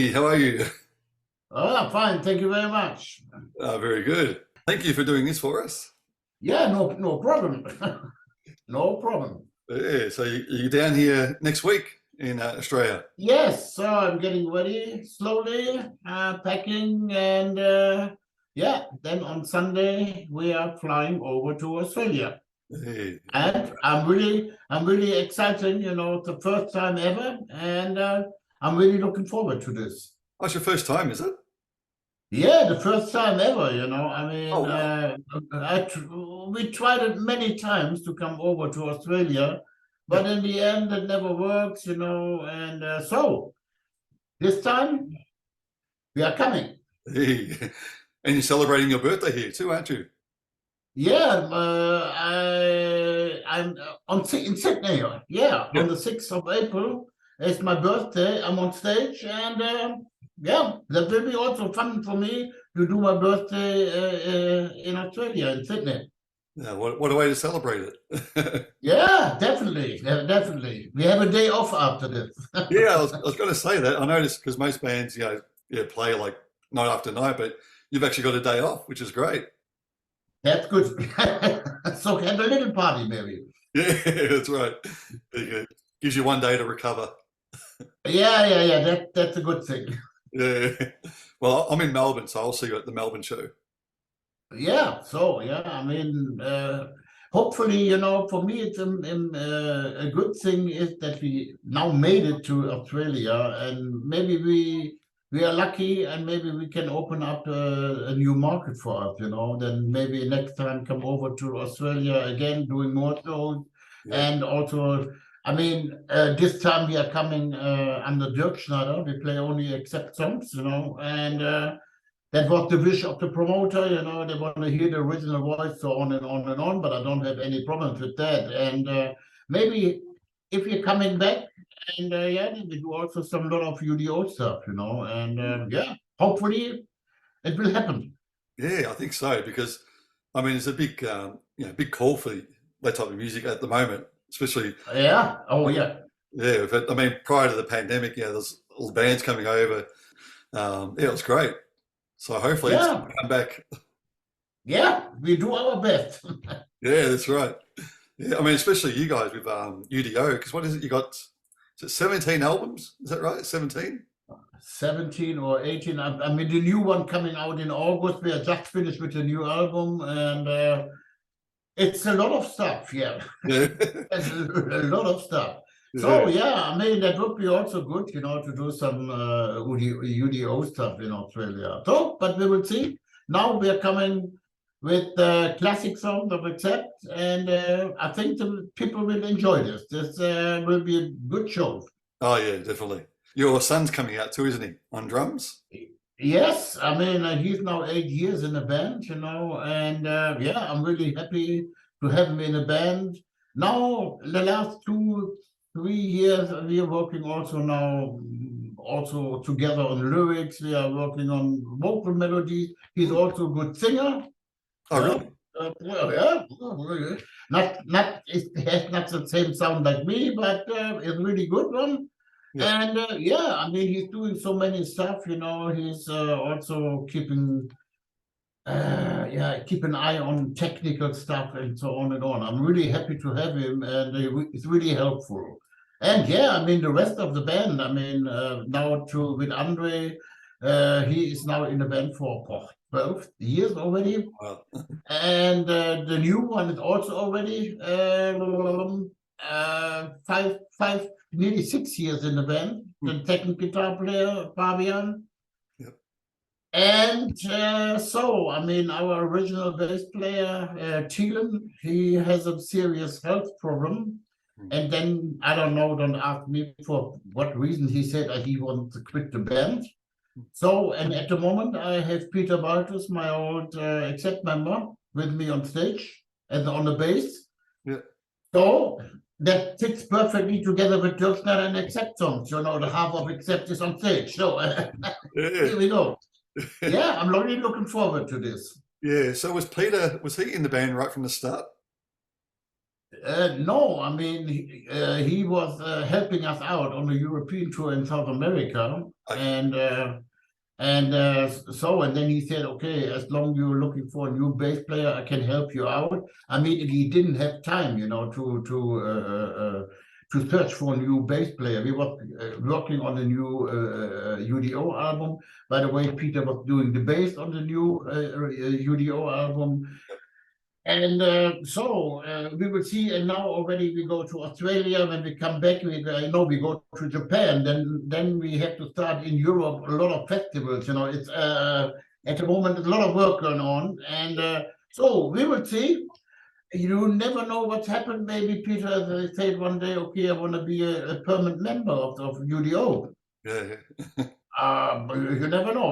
Hey, how are you? Oh, fine. Thank you very much. Very good. Thank you for doing this for us. Yeah, no problem. No problem. Yeah, so you're down here next week in Australia. Yes, so I'm getting ready slowly, packing, and yeah, then on Sunday we are flying over to Australia. Hey, And I'm really excited, it's the first time ever, and I'm really looking forward to this. that's your first time, is it? Yeah, the first time ever, I Oh, mean, wow. we tried it many times to come over to Australia, Yeah. but in the end, it never works, and so this time we are coming. Hey, and you're celebrating your birthday here too, aren't you? Yeah, I'm in Sydney. Yeah, Yeah. on the 6th of April is my birthday. I'm on stage, and yeah, that will be also fun for me to do my birthday in Australia, in Sydney. Yeah, what a way to celebrate it. Yeah, definitely, definitely. We have a day off after this. Yeah, I was going to say that. I noticed because most bands, yeah, play like night after night, but you've actually got a day off, which is great. That's good. So have a little party, maybe. Yeah, that's right. It gives you one day to recover. Yeah. That's a good thing. Yeah. Well, I'm in Melbourne, so I'll see you at the Melbourne show. Yeah. So yeah, I mean, hopefully, for me, it's a good thing is that we now made it to Australia, and maybe we are lucky, and maybe we can open up a new market for us. Then maybe next time come over to Australia again, doing more shows, Yeah. and also. I mean, this time we are coming under Dirkschneider. We play only accept songs, and that was the wish of the promoter. They want to hear the original voice, so on and on and on. But I don't have any problems with that. And maybe if you're coming back, and yeah, then we do also some lot of U.D.O stuff, and yeah, hopefully it will happen. Yeah, I think so because I mean it's a big big call for that type of music at the moment, especially Yeah. Oh, like yeah. yeah. I mean prior to the pandemic, there's all the bands coming over. Yeah, it was great. So hopefully it's Yeah. going to come back. Yeah. We do our best. Yeah, that's right. Yeah, I mean especially you guys with U.D.O because what is it you got? Is it 17 albums? Is that right? 17? 17 or 18. I mean, the new one coming out in August. We are just finished with the new album, and it's a lot of stuff. Yeah. Yeah. It's a lot of stuff. So Yeah. yeah, I mean that would be also good, to do some UDO stuff in Australia. So, but we will see. Now we are coming with the classic songs of Accept, and I think the people will enjoy this. This will be a good show. Oh yeah, definitely. Your son's coming out too, isn't he? On drums? Yes, I mean he's now 8 years in the band, and yeah, I'm really happy to have him in a band. Now, the last 3 years, we are working also now, also together on lyrics. We are working on vocal melodies. He's Hmm. also a good singer. Oh Yeah, really? well, yeah, really. Not it has not the same sound like me, but it's really good one. Yeah. And yeah, I mean he's doing so many stuff. He's also keep an eye on technical stuff and so on and on. I'm really happy to have him, and it's really helpful. And yeah, I mean the rest of the band. I mean now to with Andre, he is now in the band for 12 years already. Wow. And the new one is also already 5, nearly 6 years in the band. Hmm. The second guitar player, Fabian. Yep. And so, I mean, our original bass player, Thielen, he has a serious health problem. Hmm. And then, I don't know, don't ask me for what reason he said that he wants to quit the band. So, and at the moment, I have Peter Baltus, my old Accept member, with me on stage and on the bass. Yeah. So, that fits perfectly together with Dirkschneider and Accept songs. The half of Accept is on stage. So, Yeah. here we go. Yeah, I'm really looking forward to this. Yeah. So was he in the band right from the start? No, I mean he was helping us out on the European tour in South America, Okay. and then he said, okay, as long you're looking for a new bass player, I can help you out. I mean, he didn't have time, to search for a new bass player. We were working on a new U.D.O album. By the way, Peter was doing the bass on the new U.D.O album. And we will see. And now already we go to Australia. When we come back, we go to Japan. Then we have to start in Europe. A lot of festivals. It's at the moment a lot of work going on, and so we will see. You never know what's happened. Maybe Peter, as I said one day, okay, I want to be a permanent member of U.D.O. Yeah, But you never know.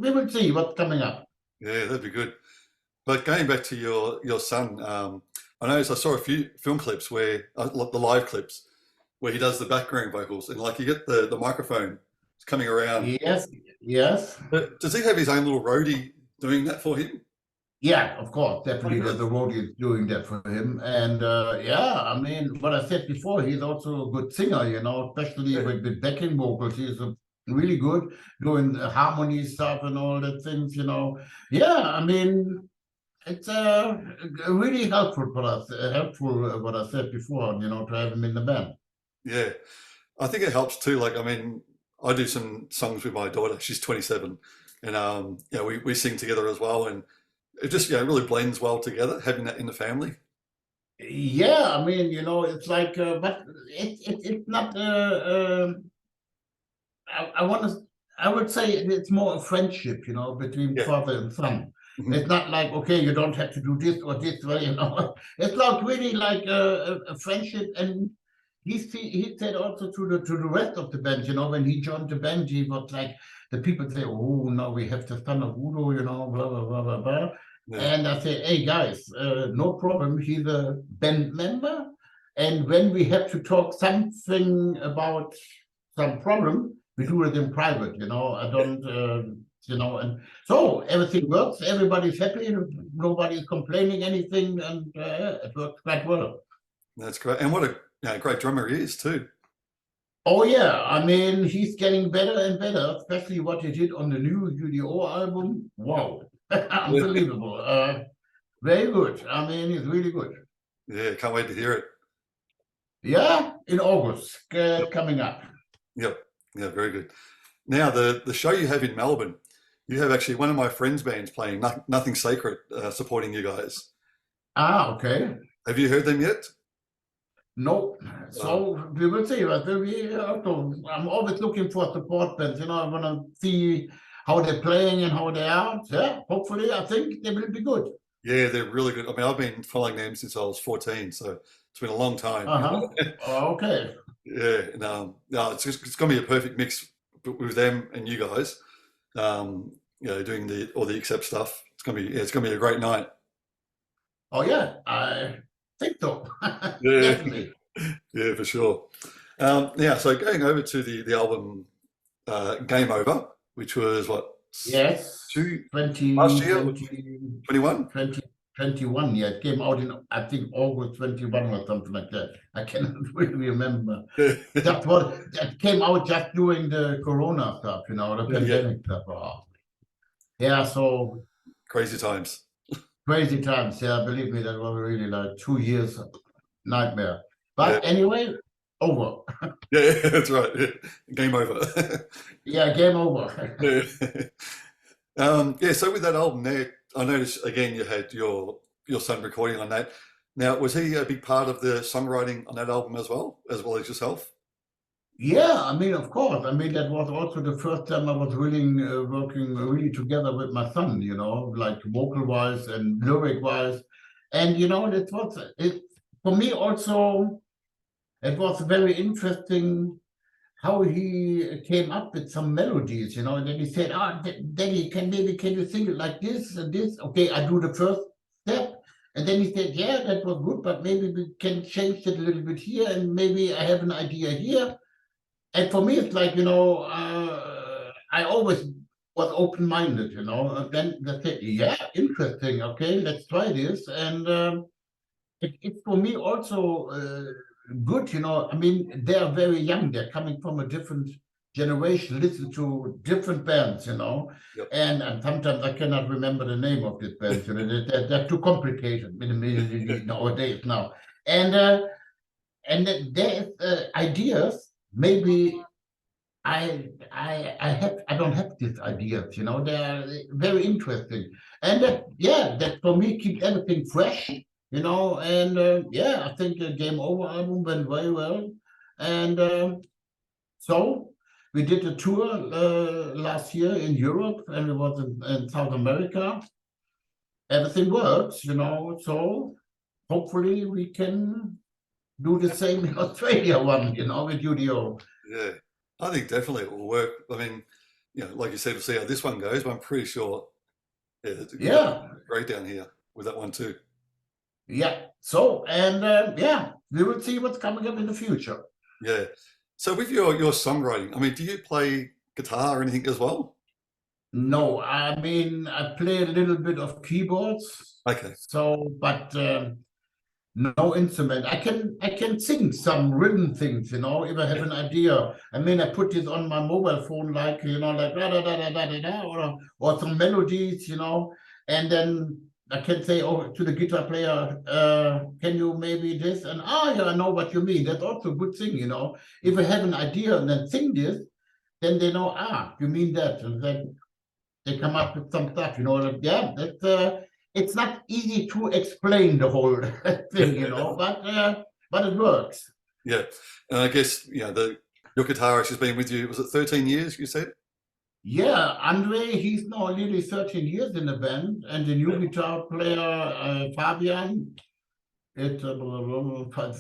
We will see what's coming up. yeah, that'd be good. But going back to your son, I noticed I saw a few film clips where like the live clips where he does the background vocals, and like you get the microphone coming around. Yes, yes. But does he have his own little roadie doing that for him? Yeah, of course, Oh, definitely. good. The roadie is doing that for him, and yeah, I mean, what I said before, he's also a good singer, especially Yeah, with backing vocals. He's really good doing the harmony stuff and all that things. Yeah, I mean, it's really helpful for us. Helpful what I said before, to have him in the band. yeah. I think it helps too. Like, I mean, I do some songs with my daughter. She's 27, and we sing together as well, and it just really blends well together having that in the family. Yeah, I mean, it's like, but it's not. I would say it's more a friendship, between Yeah. father and son. Mhm. It's not like, okay, you don't have to do this or this way. It's like really like a friendship. And he said also to the rest of the band, when he joined the band, he was like, the people say, oh, now we have the son of Udo, blah blah blah blah blah. Yeah. And I say, hey guys, no problem. He's a band member, and when we have to talk something about some problem, we do it in private. I don't, and so everything works. Everybody's happy. Nobody's complaining anything, and it works quite well. That's great. And what a great drummer he is too. Oh yeah, I mean he's getting better and better, especially what he did on the new U.D.O album. Wow, Yeah, unbelievable. Very good. I mean, he's really good. yeah, can't wait to hear it. Yeah, in August, coming up. Yep, yeah, very good. Now the show you have in Melbourne, you have actually one of my friends' bands playing Nothing Sacred, supporting you guys. Ah, okay. Have you heard them yet? No, Uh, so we will see. But I'm always looking for support bands. I want to see how they're playing and how they are. Yeah, hopefully, I think they will be good. yeah, they're really good. I mean, I've been following them since I was 14, so it's been a long time. Uh-huh. Okay. Yeah, and no, it's going to be a perfect mix with them and you guys. Doing all the accept stuff. It's going to be a great night. Oh yeah, I think so. Yeah, Definitely. yeah, for sure. Yeah, so going over to the album Game Over, which was what, Yes, two last 20, year, 20, 21? 2021. Yeah, it came out in, I think, August 21 or something like that. I cannot really remember. Yeah, That came out just during the Corona stuff, the yeah, pandemic stuff. Oh. Yeah, so crazy times. crazy times. Yeah, believe me, that was really like 2 years nightmare. Yeah, But anyway, over. yeah, that's right. Yeah. Game over. Yeah, game over. Yeah. Yeah, so with that album there, I noticed again you had your son recording on that. Now, was he a big part of the songwriting on that album as well as yourself? Yeah, I mean, of course. I mean, that was also the first time I was really working really together with my son, like vocal-wise and lyric-wise. And, it was, for me also, it was very interesting how he came up with some melodies, and then he said, Daddy, can you sing it like this and this? Okay, I do the first step. And then he said, yeah, that was good, but maybe we can change it a little bit here, and maybe I have an idea here. And for me, it's like, I always was open-minded, and then they said, yeah, interesting. Okay, let's try this. And it's for me also good, you know. I mean, they are very young. They're coming from a different generation, listen to different bands, you know. Yep. And sometimes I cannot remember the name of these bands. You know, they're too complicated nowadays now. And there is ideas. Maybe I don't have these ideas. You know, they're very interesting. And yeah, that for me keeps everything fresh. You know, and yeah, I think the Game Over album went very well. And so we did a tour last year in Europe, and it was in South America. Everything works, you know, so hopefully we can do the same in Australia one, you know, with U.D.O. Yeah, I think definitely it will work. I mean, like you said, we'll see how this one goes, but I'm pretty sure, yeah, you guys Yeah, are great down here with that one too. yeah. So, and yeah, we will see what's coming up in the future. Yeah. So with your songwriting, I mean, do you play guitar or anything as well? No, I mean, I play a little bit of keyboards, Okay. so, but no instrument. I can sing some rhythm things, you know, if I have Yeah. an idea. I mean, I put this on my mobile phone, like, you know, like da da da da da da da, or some melodies, you know, and then I can say, oh, to the guitar player, can you maybe this? And yeah, I know what you mean. That's also a good thing, you know. If I have an idea and then sing this, then they know, you mean that, and then they come up with some stuff, you know, like, yeah, it's not easy to explain the whole thing, you know, but it works. Yeah. And I guess, your guitarist has been with you, was it 13 years, you said? Yeah, Andre, he's now nearly 13 years in the band, and the new Yeah. guitar player, Fabian, it's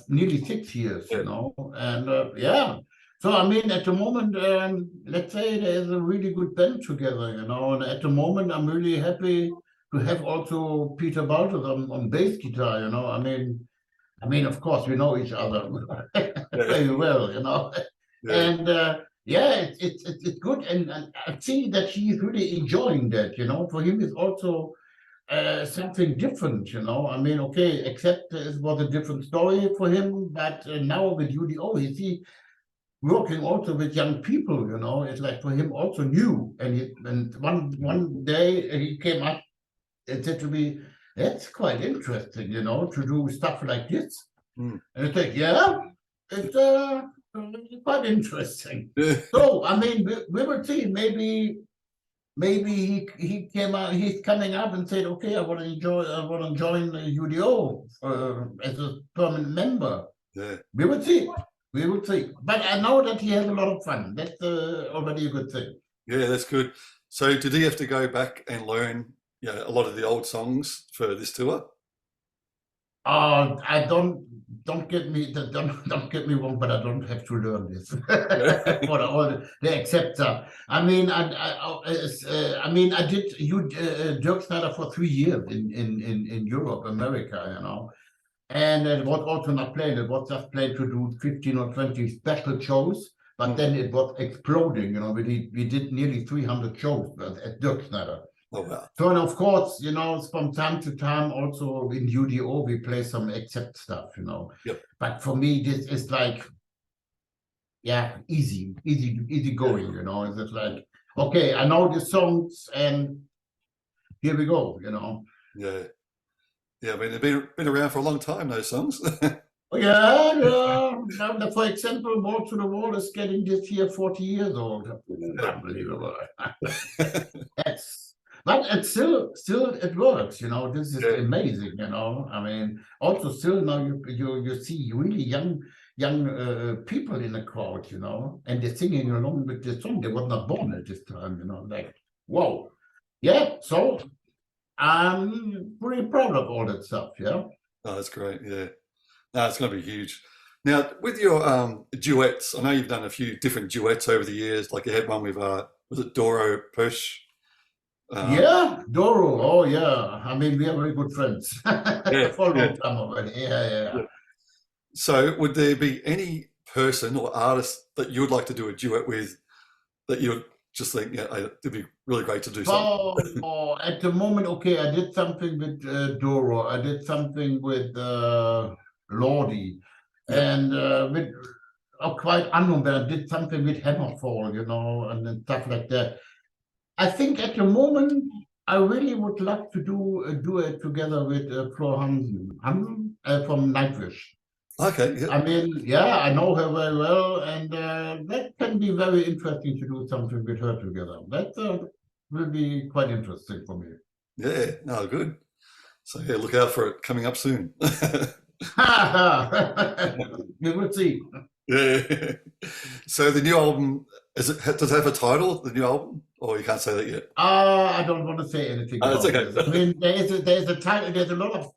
nearly 6 years, Yeah. you know, and yeah. So, I mean, at the moment, let's say there's a really good band together, you know, and at the moment, I'm really happy to have also Peter Baltus on bass guitar, you know. I mean, of course, we know each other Yeah. very well, you know, Yeah. and yeah, it's good, and I see that he's really enjoying that, you know. For him, it's also something different, you know. I mean, okay, except it was a different story for him, but now with U.D.O, he's working also with young people, you know. It's like for him also new, and one day he came up and said to me, "That's quite interesting, you know, to do stuff like this." Mm. And it's like, yeah, it's quite interesting. Yeah. So, I mean, we will see. Maybe he came out. He's coming up and said, "Okay, I want to join U.D.O as a permanent member." Yeah. We will see. We will see. But I know that he has a lot of fun. That's already a good thing. Yeah, that's good. So did he have to go back and learn, a lot of the old songs for this tour? I don't get me don't get me wrong, but I don't have to learn this Yeah. for all the acceptor. I mean, I mean, I did Dirkschneider for 3 years in Europe, America, you know, and it was also not planned. It was just planned to do 15 or 20 special shows, but then it was exploding. You know, we did nearly 300 shows at Dirkschneider. Oh, wow. So, and of course, you know, from time to time, also in U.D.O, we play some accept stuff, you know. Yep. But for me, this is like, yeah, easy going, you know. It's just like, okay, I know the songs, and here we go, you know. Yeah. Yeah, I mean, they've been around for a long time, those songs. Yeah, yeah. Now, for example, Wall to the Wall is getting this year 40 years old. Unbelievable. That's, but it's still it works, you know. This is Yeah. amazing, you know. I mean, also still now you see really young people in the crowd, you know, and they're singing along with the song. They were not born at this time, you know. Like, whoa, yeah. So I'm pretty proud of all that stuff. Yeah. Oh, that's great. Yeah. No, it's going to be huge. Now, with your duets, I know you've done a few different duets over the years. Like you had one with, was it Doro Push? Yeah, Doro. Oh, yeah. I mean, we are very good friends Yeah, for a yeah, long time already. Yeah. yeah. So, would there be any person or artist that you would like to do a duet with that you would just think, yeah, it'd be really great to do something. Oh, at the moment, okay, I did something with Doro. I did something with Lordi, Yeah. and with quite unknown, but I did something with Hammerfall, you know, and then stuff like that. I think at the moment, I really would like to do it together with Flo Hansen from Nightwish. Okay. Yeah. I mean, yeah, I know her very well, and that can be very interesting to do something with her together. That will be quite interesting for me. Yeah. No, good. So yeah, look out for it coming up soon. We will see. Yeah. So the new album, does it have a title, the new album, or you can't say that yet? I don't want to say anything It's about okay. this. I mean, there's a title, there's a lot of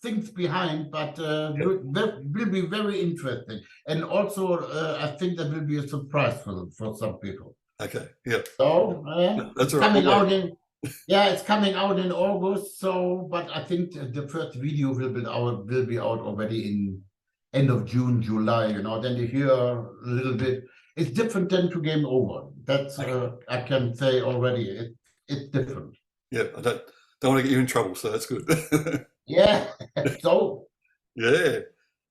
things behind, but that will be very interesting. And also, I think that will be a surprise for some people. Okay. Yeah. So That's it's all right. coming We'll out wait. in, yeah, it's coming out in August. So, but I think the first video will be out already in end of June, July. You know, then you hear a little bit. It's different than to Game Over. That's I can say already. It's different. Yeah. I don't want to get you in trouble, so that's good. Yeah. So Yeah.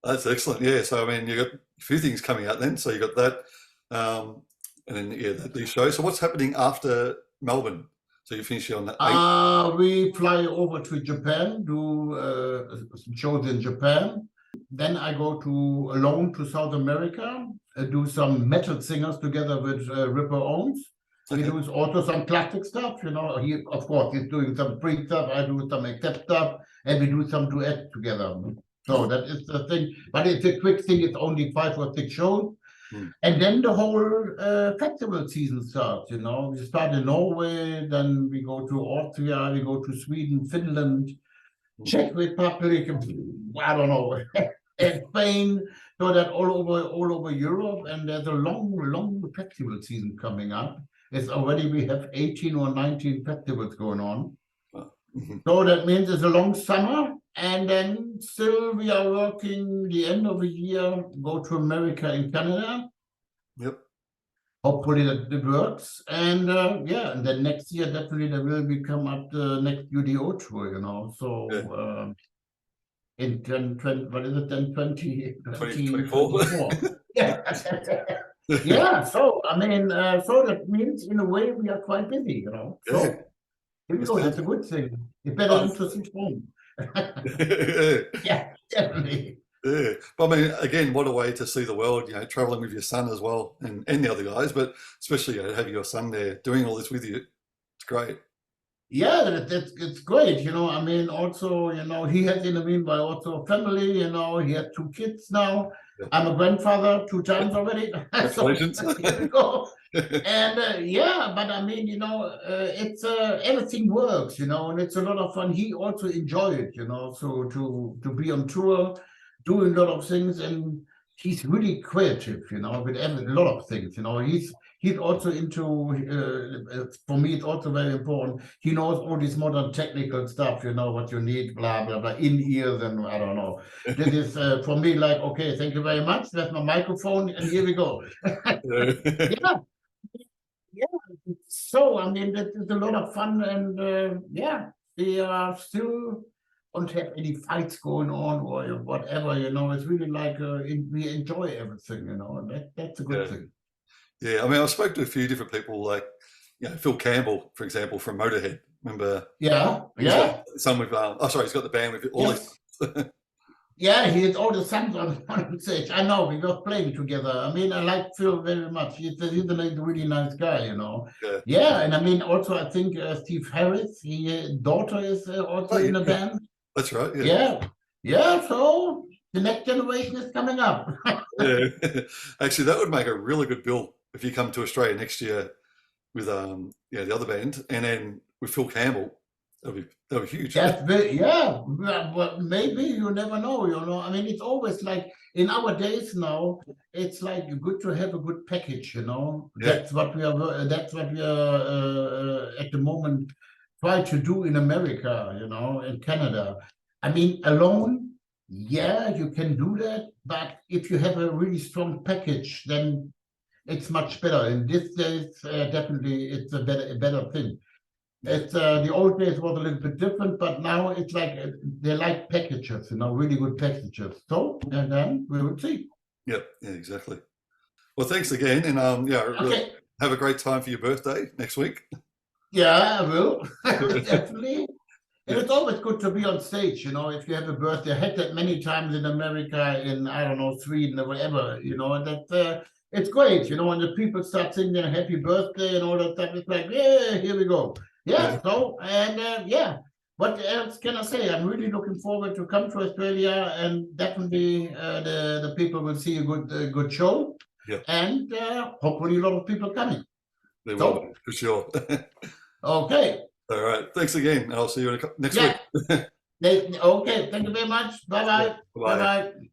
That's excellent. Yeah. So I mean, you got a few things coming out then. So you got that, and then yeah, these shows. So what's happening after Melbourne? So you finish on the 8th. we fly over to Japan, do some shows in Japan. Then I go alone to South America, do some metal singers together with Ripper Owens. We Okay. do also some classic stuff, you know. He, of course, he's doing some free stuff. I do some accept stuff, and we do some duets together. So that is the thing. But it's a quick thing. It's only 5 or 6 shows. And then the whole festival season starts, you know. We start in Norway, then we go to Austria, we go to Sweden, Finland, Czech Republic, I don't know, and Spain, so that all over Europe. And there's a long festival season coming up. It's already, we have 18 or 19 festivals going on. So that means it's a long summer. And then still we are working the end of the year, go to America and Canada. Yep. Hopefully that works. And yeah, and then next year definitely there will become up the next U.D.O tour, you know. So in 20, what is it then? 2024. Yeah. Yeah. So I mean, so that means in a way we are quite busy, you know. So here we go. That's a good thing. It's better than to sit home. Yeah, definitely. Yeah, but I mean, again, what a way to see the world, you know, traveling with your son as well, and the other guys, but especially having your son there doing all this with you. It's great. Yeah, it's great, you know. I mean, also, you know, he has in the meanwhile also a family, you know, he has 2 kids now. Yeah. I'm a grandfather 2 times already. Congratulations. So, here we go. And yeah, but I mean, you know, it's everything works, you know, and it's a lot of fun. He also enjoy it, you know, so to be on tour, doing a lot of things, and he's really creative, you know, with a lot of things, you know. He's also into for me it's also very important, he knows all this modern technical stuff, you know, what you need, blah blah blah, in ears, and I don't know. This is for me like, okay, thank you very much, that's my microphone, and here we go. Yeah, so I mean that is a lot of fun, and yeah, we are still don't have any fights going on or whatever, you know. It's really like we enjoy everything, you know, and that's a good thing. Yeah, I mean, I spoke to a few different people, like, you know, Phil Campbell, for example, from Motorhead. Remember? Yeah. Some with, sorry, he's got the band with all Yes. Yeah, he had all the songs on stage. I know, we were playing together. I mean, I like Phil very much. He's a really nice guy, you know. Yeah, and I mean, also, I think Steve Harris, his daughter is also in the band. That's right, Yeah, so the next generation is coming up. Yeah. Actually, that would make a really good bill if you come to Australia next year with the other band, and then with Phil Campbell. That'd be huge. That's very, yeah, but maybe you never know, you know. I mean, it's always like in our days now, it's like good to have a good package, you know. That's what we are at the moment try to do in America, you know, in Canada. I mean, alone, yeah, you can do that, but if you have a really strong package, then it's much better. In these days, definitely it's a better thing. It's the old days was a little bit different, but now it's like they like packages, you know, really good packages. So, and then we will see. Yep, yeah, exactly. Well, thanks again, and yeah, really Okay. have a great time for your birthday next week. Yeah, I will. Definitely. And it's always good to be on stage, you know, if you have a birthday. I had that many times in America, in, I don't know, Sweden or whatever, you know, and that it's great, you know, when the people start singing their happy birthday and all that stuff, it's like, yeah, here we go. Yeah, so, and yeah, what else can I say? I'm really looking forward to come to Australia, and definitely the people will see a good show. Yeah, And hopefully a lot of people coming. they will So, be, for sure. okay. All right, thanks again. I'll see you next Yeah. week. Okay, thank you very much. Bye-bye. Bye. Bye-bye.